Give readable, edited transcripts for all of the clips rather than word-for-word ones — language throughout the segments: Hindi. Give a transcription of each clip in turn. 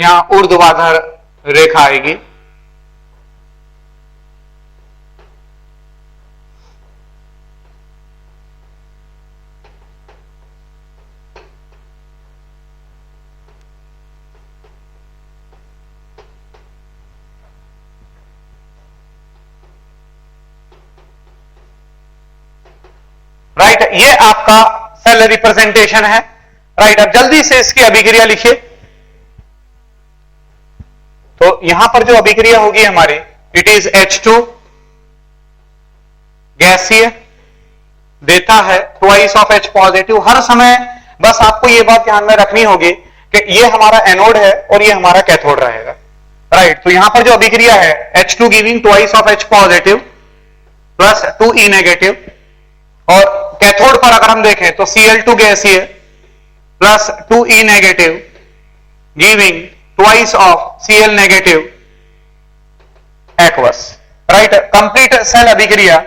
यहां ऊर्ध्वाधर रेखा आएगी, राइट। ये आपका सेल रिप्रेजेंटेशन है। राइट, अब जल्दी से इसकी अभिक्रिया लिखिए। तो यहां पर जो अभिक्रिया होगी हमारी, इट इज H2 गैसीय, देता है ट्वाइस ऑफ H पॉजिटिव। हर समय बस आपको यह बात ध्यान में रखनी होगी कि ये हमारा एनोड है और ये हमारा कैथोड रहेगा। राइट, तो यहां पर जो अभिक्रिया है H2 giving twice of H positive plus 2E negative, और कैथोड पर अगर हम देखें तो Cl2 गैसीय plus 2E negative giving twice of Cl negative aqueous. Right, complete cell अभिक्रिया,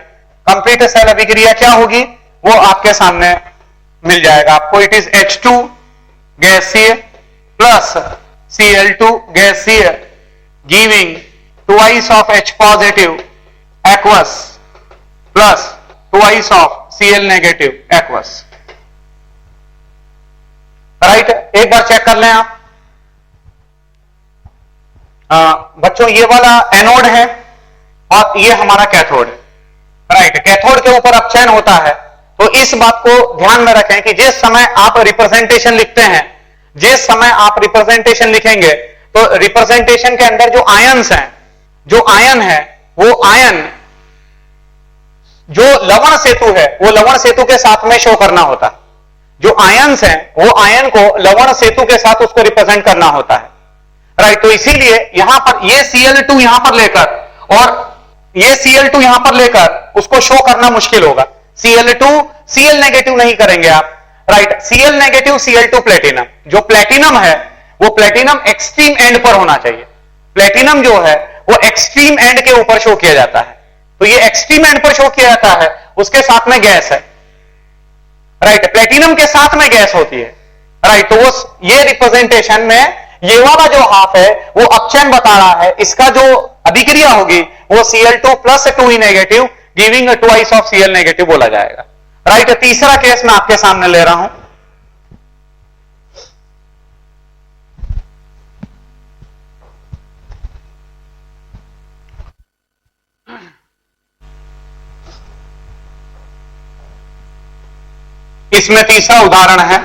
कंप्लीट सेल अभिक्रिया क्या होगी वो आपके सामने मिल जाएगा आपको। इट इज H2 गैसीय प्लस Cl2 गैसीय giving twice of H positive aqueous plus twice of Cl negative aqueous. Right, एक बार चेक कर लें आप। बच्चों ये वाला एनोड है और ये हमारा कैथोड है। राइट, कैथोड के ऊपर अपचयन होता है, तो इस बात को ध्यान में रखें कि जिस समय आप रिप्रेजेंटेशन लिखते हैं, जिस समय आप रिप्रेजेंटेशन लिखेंगे तो रिप्रेजेंटेशन के अंदर जो आयंस हैं, जो आयन है वो आयन जो लवण सेतु है वो लवण सेतु के साथ में शो करना होता है। जो आयंस हैं वो आयन को लवण सेतु के साथ उसको रिप्रेजेंट करना होता है। राइट, तो इसीलिए यहां पर ये Cl2 यहां पर लेकर और ये Cl2 यहां पर लेकर उसको शो करना मुश्किल होगा। Cl2 Cl नेगेटिव नहीं करेंगे आप। Right, Cl negative Cl2 platinum, जो प्लेटिनम है वो प्लेटिनम एक्सट्रीम एंड पर होना चाहिए। प्लेटिनम जो है वो एक्सट्रीम एंड के ऊपर शो किया जाता है, तो ये एक्सट्रीम एंड पर शो किया जाता है, उसके साथ में गैस है। राइट, प्लेटिनम के साथ में गैस होती है। राइट, तो वो ये रिप्रेजेंटेशन में ये वाला जो हाफ है वो अपचयन बता रहा है, इसका जो अभिक्रिया होगी वो Cl2 plus 2E negative giving twice of Cl negative बोला जाएगा। राइट, तीसरा केस मैं आपके सामने ले रहा हूं। इसमें तीसरा उदाहरण है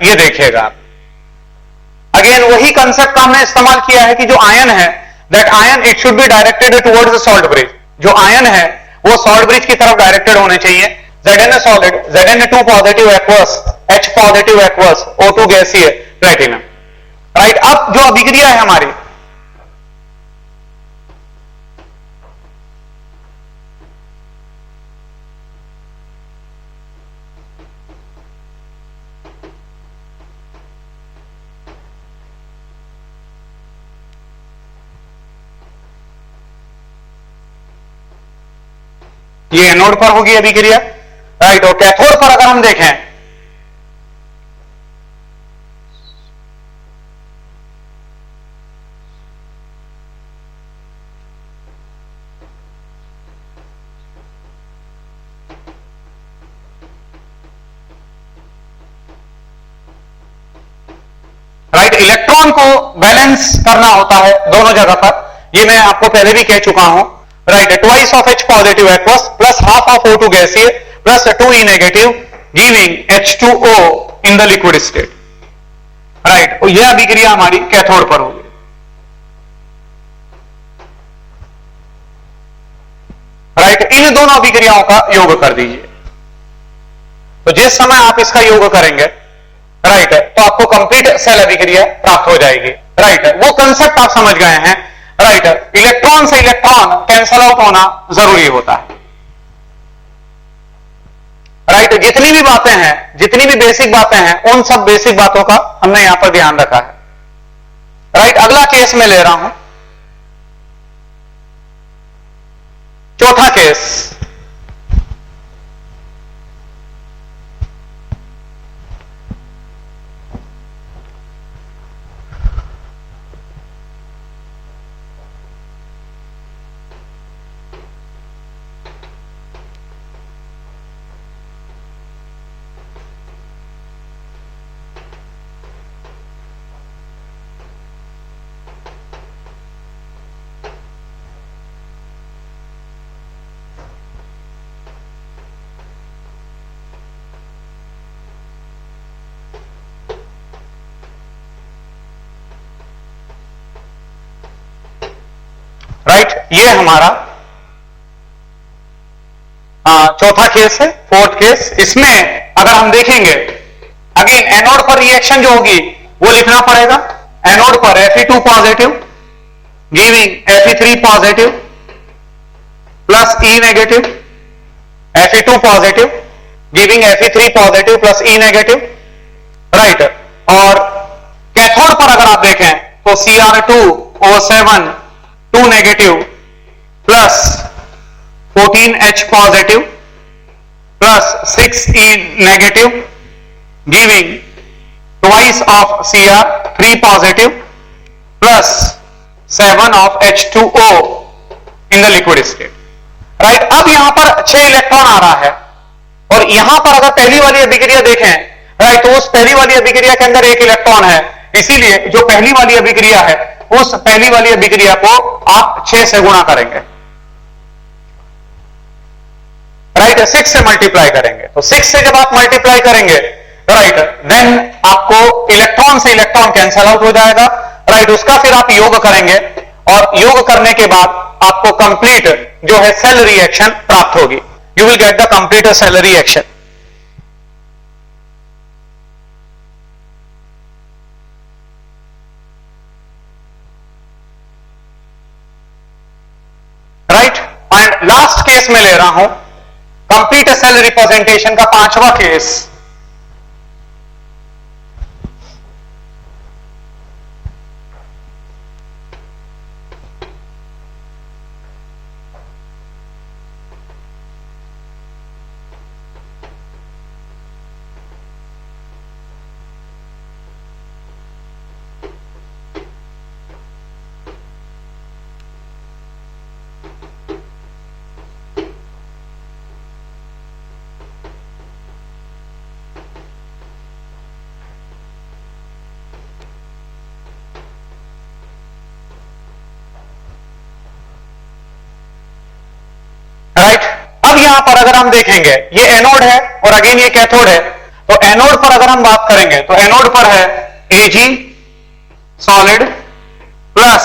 ये देखिएगा आप, अगेन वही कंसेप्ट का हमने इस्तेमाल किया है कि जो आयन है that ion it should be directed towards the salt bridge. जो आयन है वो सॉल्ट ब्रिज की तरफ डायरेक्टेड होने चाहिए। Zn solid, Zn2 positive aqueous, H positive aqueous, O2 गैसीय, प्लेटिनम। राइट, अब जो अभिक्रिया है हमारी, ये एनोड पर होगी अभिक्रिया। राइट, और कैथोड पर अगर हम देखें राइट, इलेक्ट्रॉन को बैलेंस करना होता है दोनों जगह पर। ये मैं आपको पहले भी कह चुका हूं। Right, twice of H positive aqueous plus half of O2 गैसीय plus 2E negative giving H2O in the liquid state. Right, यह अभिक्रिया हमारी कैथोड पर होगी। राइट, इन दोनों अभिक्रियाओं का योग कर दीजिए। तो जिस समय आप इसका योग करेंगे, राइट, तो आपको कंप्लीट सेल अभिक्रिया प्राप्त हो जाएगी। राइट, वो कंसेप्ट आप समझ गए हैं। राइट, इलेक्ट्रॉन से इलेक्ट्रॉन कैंसल आउट होना जरूरी होता है। राइट, जितनी भी बातें हैं, जितनी भी बेसिक बातें हैं, उन सब बेसिक बातों का हमने यहां पर ध्यान रखा है। राइट, अगला केस में ले रहा हूं, चौथा केस। राइट, ये हमारा चौथा केस है, फोर्थ केस। इसमें अगर हम देखेंगे, अगेन एनोड पर रिएक्शन जो होगी वो लिखना पड़ेगा। एनोड पर Fe2 positive giving Fe3 positive plus E negative, Fe2 positive giving Fe3 positive plus E negative. Right, और कैथोड पर अगर आप देखें तो Cr2O7 2 negative plus 14H positive plus 6E negative giving twice of Cr 3 positive plus 7 of H2O in the liquid state. Right, अब यहां पर 6 इलेक्ट्रॉन आ रहा है, और यहां पर अगर पहली वाली अभिक्रिया देखें, राइट, तो उस पहली वाली अभिक्रिया के अंदर 1 इलेक्ट्रॉन है, इसीलिए जो पहली वाली अभिक्रिया है उस पहली वाली अभिक्रिया को आप 6 से गुणा करेंगे। राइट, 6 से मल्टीप्लाई करेंगे, तो 6 से जब आप मल्टीप्लाई करेंगे, राइट, देन आपको इलेक्ट्रॉन से इलेक्ट्रॉन कैंसल आउट हो जाएगा। राइट, उसका फिर आप योग करेंगे, और योग करने के बाद आपको कंप्लीट जो है सेल रिएक्शन प्राप्त होगी। You will get the complete cell reaction. Right, and last case में ले रहा हूं कंप्लीट सेल रिप्रेजेंटेशन का 5वां केस। राइट, अब यहां पर अगर हम देखेंगे, ये एनोड है और अगेन ये कैथोड है, तो एनोड पर अगर हम बात करेंगे तो एनोड पर है Ag solid plus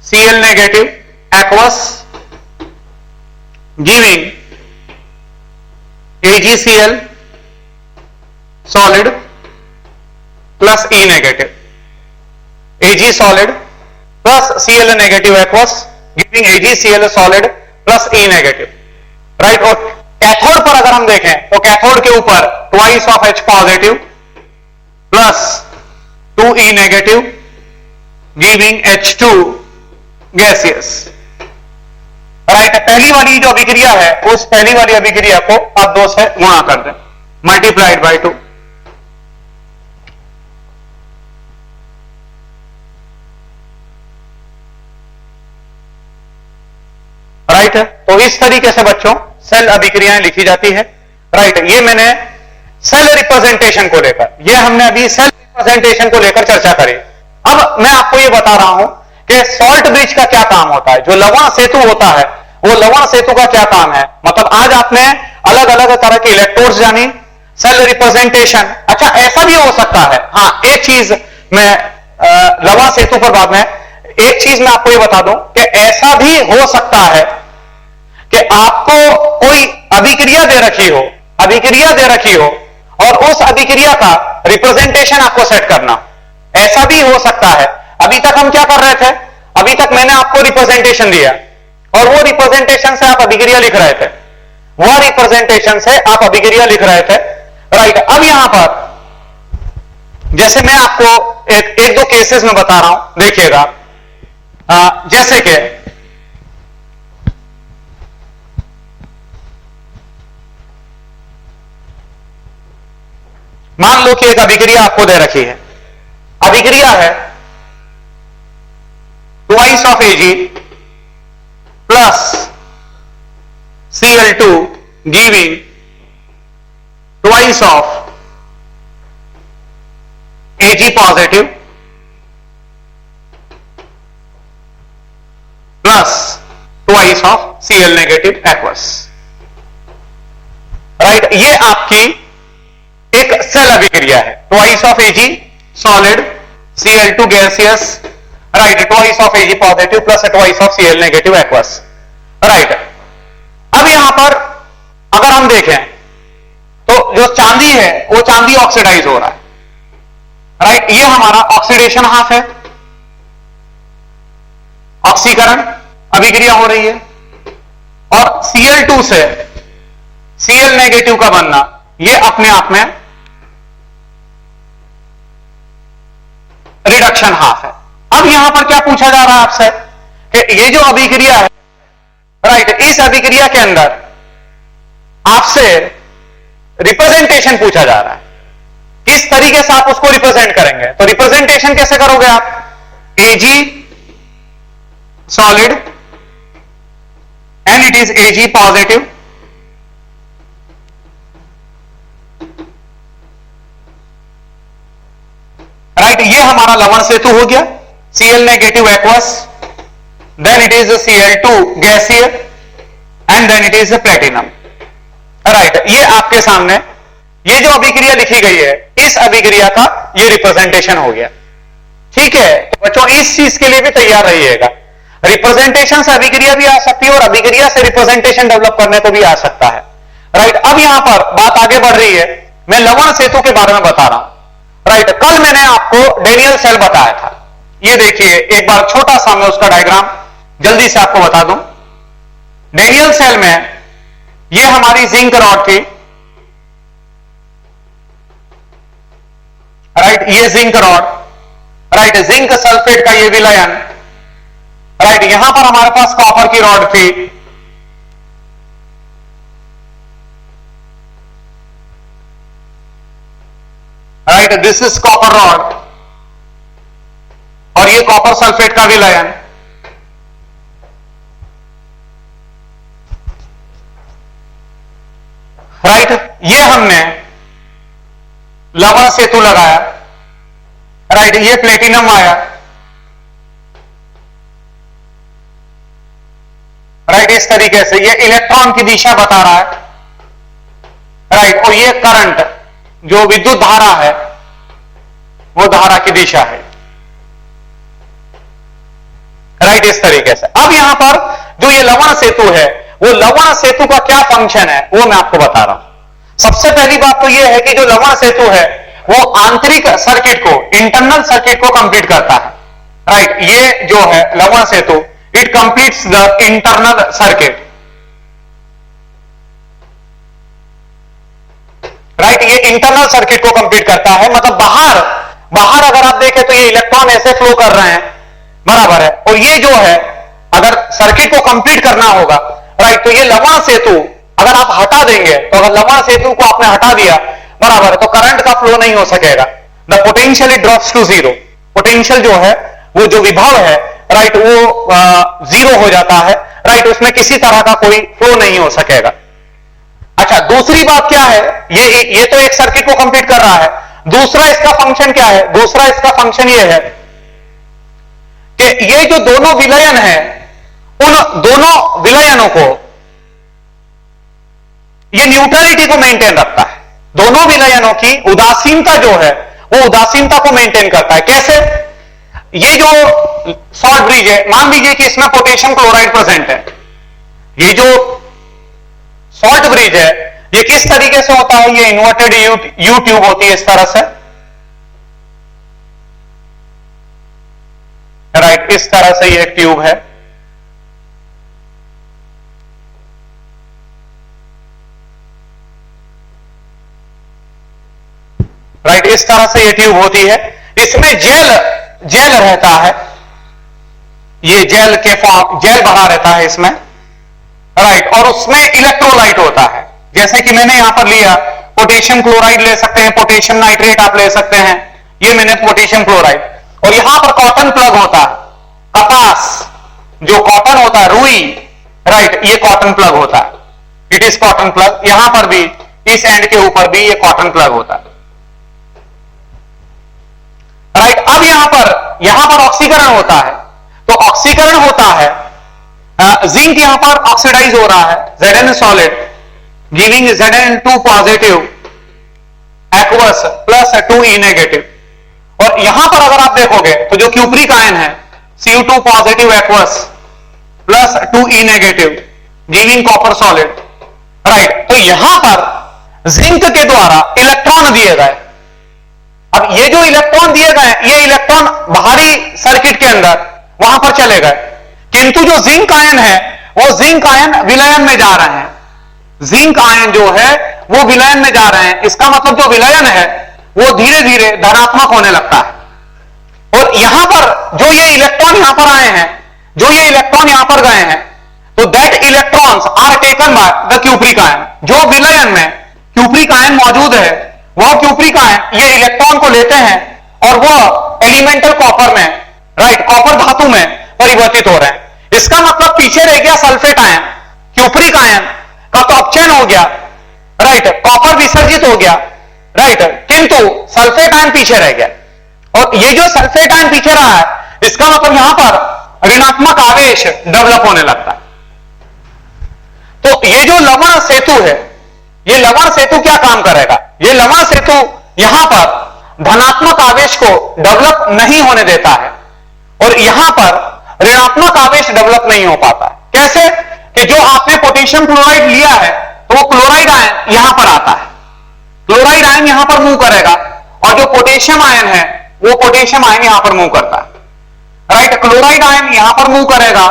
Cl negative aqueous giving AgCl solid plus E negative, Ag solid plus Cl negative aqueous giving AgCl solid plus E negative. Right, और कैथोड पर अगर हम देखें तो कैथोड के ऊपर twice of H positive plus 2E negative giving H2 gaseous. Right, पहली वाली जो अभिक्रिया है उस पहली वाली अभिक्रिया को आप 2 से गुणा कर दें, मल्टीप्लाइड बाय 2। राइट, तो इस तरीके से बच्चों सेल अभिक्रियाएं लिखी जाती है। राइट, ये मैंने सेल रिप्रेजेंटेशन को लेकर, ये हमने अभी सेल रिप्रेजेंटेशन को लेकर चर्चा करी। अब मैं आपको ये बता रहा हूं कि सॉल्ट ब्रिज का क्या काम होता है, जो लवण सेतु होता है वो लवण सेतु का क्या काम है। मतलब आज आपने अलग अलग तरह के इलेक्ट्रोड्स जानी, सेल रिप्रेजेंटेशन। अच्छा, ऐसा भी हो सकता है, हाँ एक चीज मैं लवण सेतु पर बाद में एक चीज मैं आपको ये बता दूं कि ऐसा भी हो सकता है कि आपको कोई अभिक्रिया दे रखी हो और उस अभिक्रिया का रिप्रेजेंटेशन आपको सेट करना। ऐसा भी हो सकता है, अभी तक हम क्या कर रहे थे, अभी तक मैंने आपको रिप्रेजेंटेशन दिया और वो रिप्रेजेंटेशन से आप अभिक्रिया लिख रहे थे, वह रिप्रेजेंटेशन से आप अभिक्रिया लिख रहे थे, राइट। अब यहां पर जैसे मैं आपको एक दो केसेस में बता रहा हूं, देखिएगा। जैसे कि मान लो कि एक अभिक्रिया आपको दे रखी है, अभिक्रिया है twice of Ag plus Cl2 giving twice of Ag positive plus twice of Cl negative aqueous, right. ये आपकी एक सेल अभिक्रिया है, twice of Ag solid, Cl2 gaseous, right, twice of Ag positive plus twice of Cl negative aqueous, right. अब यहां पर अगर हम देखें तो जो चांदी है वो चांदी ऑक्सीडाइज हो रहा है, राइट। ये हमारा ऑक्सीडेशन हाफ है, ऑक्सीकरण अभिक्रिया हो रही है, और Cl2 से Cl नेगेटिव का बनना ये अपने आप में रिडक्शन हाफ है। अब यहां पर क्या पूछा जा रहा है आपसे कि ये जो अभिक्रिया है, राइट, इस अभिक्रिया के अंदर आपसे रिप्रेजेंटेशन पूछा जा रहा है, किस तरीके से आप उसको रिप्रेजेंट करेंगे। तो रिप्रेजेंटेशन कैसे करोगे आप, Ag solid and it is Ag positive, right. ये हमारा लवण सेतु हो गया, Cl negative aqueous, then it is Cl2 गैसीय and then it is platinum, right. ये आपके सामने ये जो अभिक्रिया लिखी गई है, इस अभिक्रिया का ये रिप्रेजेंटेशन हो गया, ठीक है। बच्चों इस चीज के लिए भी तैयार रहिएगा, रिप्रेजेंटेशन से अभिक्रिया भी आ सकती है और अभिक्रिया से रिप्रेजेंटेशन डेवलप करने को भी आ सकता है, राइट। अब यहां पर बात आगे बढ़ रही है, मैं लवण सेतु के बारे में बता रहा हूं, राइट। कल मैंने आपको डेनियल सेल बताया था, ये देखिए एक बार छोटा सा मैं उसका डायग्राम जल्दी से आपको बता दूं। डेनियल सेल में ये हमारी जिंक रॉड थी, राइट, ये zinc rod, right, zinc sulphate का ये विलयन, राइट। यहां पर हमारे पास कॉपर की रॉड थी, right, this is copper rod, और ये कॉपर सल्फेट का विलयन, राइट। ये हमने लवण सेतु लगाया, राइट, ये प्लेटिनम आया, राइट। इस तरीके से ये इलेक्ट्रॉन की दिशा बता रहा है, राइट, और ये करंट जो विद्युत धारा है वो धारा की दिशा है, राइट, इस तरीके से। अब यहां पर जो ये लवण सेतु है, वो लवण सेतु का क्या फंक्शन है वो मैं आपको बता रहा हूं। सबसे पहली बात तो ये है कि जो लवण सेतु है वो आंतरिक सर्किट को, इंटरनल सर्किट को कंप्लीट करता है, राइट। ये जो है लवण सेतु, it completes the internal circuit, right. ये इंटरनल सर्किट को कंप्लीट करता है, मतलब बाहर अगर आप देखें तो ये इलेक्ट्रॉन ऐसे फ्लो कर रहे हैं, बराबर है, और ये जो है अगर सर्किट को कंप्लीट करना होगा, राइट, तो ये लवण सेतु अगर आप हटा देंगे, तो अगर लवण सेतु को आपने हटा दिया, बराबर है, तो करंट का फ्लो नहीं हो सकेगा, the potential it drops to zero, potential जो है वो जो विभव है, राइट, वो जीरो हो जाता है, राइट, उसमें किसी तरह का कोई फ्लो नहीं हो सकेगा। अच्छा, दूसरी बात क्या है, ये तो एक सर्किट को कंप्लीट कर रहा है, दूसरा इसका फंक्शन क्या है, दूसरा इसका फंक्शन ये है कि ये जो दोनों विलयन है, उन दोनों विलयनों को ये न्यूट्रलिटी को मेंटेन रखता है, दोनों विलयनों की उदासीनता जो है वो उदासीनता को मेंटेन करता है। कैसे, ये जो सॉल्ट ब्रिज है, मान लीजिए कि इसमें पोटेशियम क्लोराइड प्रेजेंट है, ये जो सॉल्ट ब्रिज है, ये किस तरीके से होता है? ये इन्वर्टेड यू ट्यूब होती है इस तरह से, राइट, इस तरह से ये एक ट्यूब है, राइट, इस तरह से ये ट्यूब होती है। इसमें जेल रहता है, ये जेल के फॉर्म, जेल भरा रहता है इसमें, राइट, और उसमें इलेक्ट्रोलाइट होता है। जैसे कि मैंने यहां पर लिया पोटेशियम क्लोराइड ले सकते हैं, पोटेशियम नाइट्रेट आप ले सकते हैं, ये मैंने पोटेशियम क्लोराइड, और यहां पर कॉटन प्लग होता है, कपास जो कॉटन होता है, रुई, राइट, ये कॉटन प्लग होता है, इट इज कॉटन प्लग। यहां पर भी इस एंड के ऊपर भी ये कॉटन प्लग होता है, राइट। अब यहां पर ऑक्सीकरण होता है, तो ऑक्सीकरण होता है, जिंक यहां पर ऑक्सीडाइज हो रहा है, Zn solid giving Zn2 positive aqueous plus 2E negative, और यहां पर अगर आप देखोगे तो जो क्यूप्रिक आयन है Cu2 positive aqueous plus 2E negative giving copper solid, right. तो यहां पर जिंक के द्वारा इलेक्ट्रॉन दिए गए। अब ये जो इलेक्ट्रॉन दिए गए, ये इलेक्ट्रॉन बाहरी सर्किट के अंदर वहां पर चले गए, किंतु जो जिंक आयन है वो जिंक आयन विलयन में जा रहे हैं, जिंक आयन जो है वो विलयन में जा रहे हैं। इसका मतलब जो विलयन है वो धीरे धीरे धनात्मक होने लगता है, और यहां पर जो ये इलेक्ट्रॉन यहां पर आए हैं, जो ये इलेक्ट्रॉन यहां पर गए हैं, तो that electrons are taken by the cupric ion. जो विलयन में क्यूप्रिक आयन मौजूद है, वह क्यूप्रिक आयन ये इलेक्ट्रॉन को लेते हैं और वह एलिमेंटल कॉपर में, राइट, कॉपर धातु में परिवर्तित हो रहे हैं। इसका मतलब पीछे रह गया सल्फेट आयन, क्यूप्रिक आयन का तो अपचयन हो गया, राइट, कॉपर विसर्जित हो गया, राइट, किंतु सल्फेट आयन पीछे रह गया। और ये जो सल्फेट आयन पीछे रहा है, इसका मतलब यहां पर ऋणात्मक आवेश डेवलप होने लगता है। तो ये जो लवण सेतु है, ये लवण सेतु क्या काम करेगा? ये लवण सेतु यहां पर धनात्मक आवेश को डेवलप नहीं होने देता है, और यहां पर ऋणात्मक आवेश डेवलप नहीं हो पाता। कैसे? कि जो आपने पोटेशियम क्लोराइड लिया है, तो वो क्लोराइड आयन यहां पर आता है, क्लोराइड आयन यहां पर मूव करेगा, और जो पोटेशियम आयन है वो पोटेशियम आयन यहां पर मूव करता है, राइट। क्लोराइड आयन यहां पर मूव करेगा,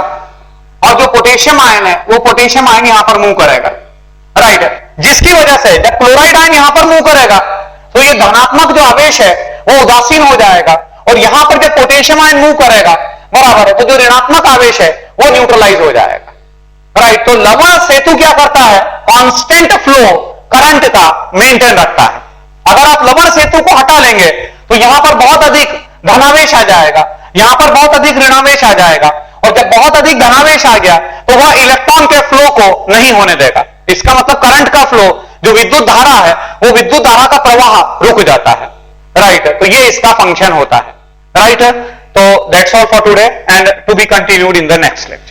और जो पोटेशियम आयन है वो पोटेशियम आयन यहां पर मूव करेगा, राइट। जिसकी वजह से जब क्लोराइड आयन यहां पर मूव करेगा तो ये धनात्मक जो आवेश है वो उदासीन हो जाएगा, और यहां पर जब पोटेशियम आयन मूव करेगा, बराबर है, तो जो ऋणात्मक आवेश है वो न्यूट्रलाइज हो जाएगा, राइट। तो लवण सेतु क्या करता है? कांस्टेंट फ्लो करंट का मेंटेन रखता है। अगर आप लवण सेतु को हटा लेंगे तो यहां पर बहुत अधिक धनावेश आ जाएगा, यहां पर बहुत अधिक ऋणावेश आ जाएगा, और जब बहुत अधिक धनावेश आ गया तो वह इलेक्ट्रॉन के फ्लो को नहीं होने देगा। इसका मतलब करंट का फ्लो, जो विद्युत धारा है, वो विद्युत धारा का प्रवाह रुक जाता है, राइट। तो ये इसका फंक्शन होता है, राइट। तो that's all for today and to be continued in the next lecture.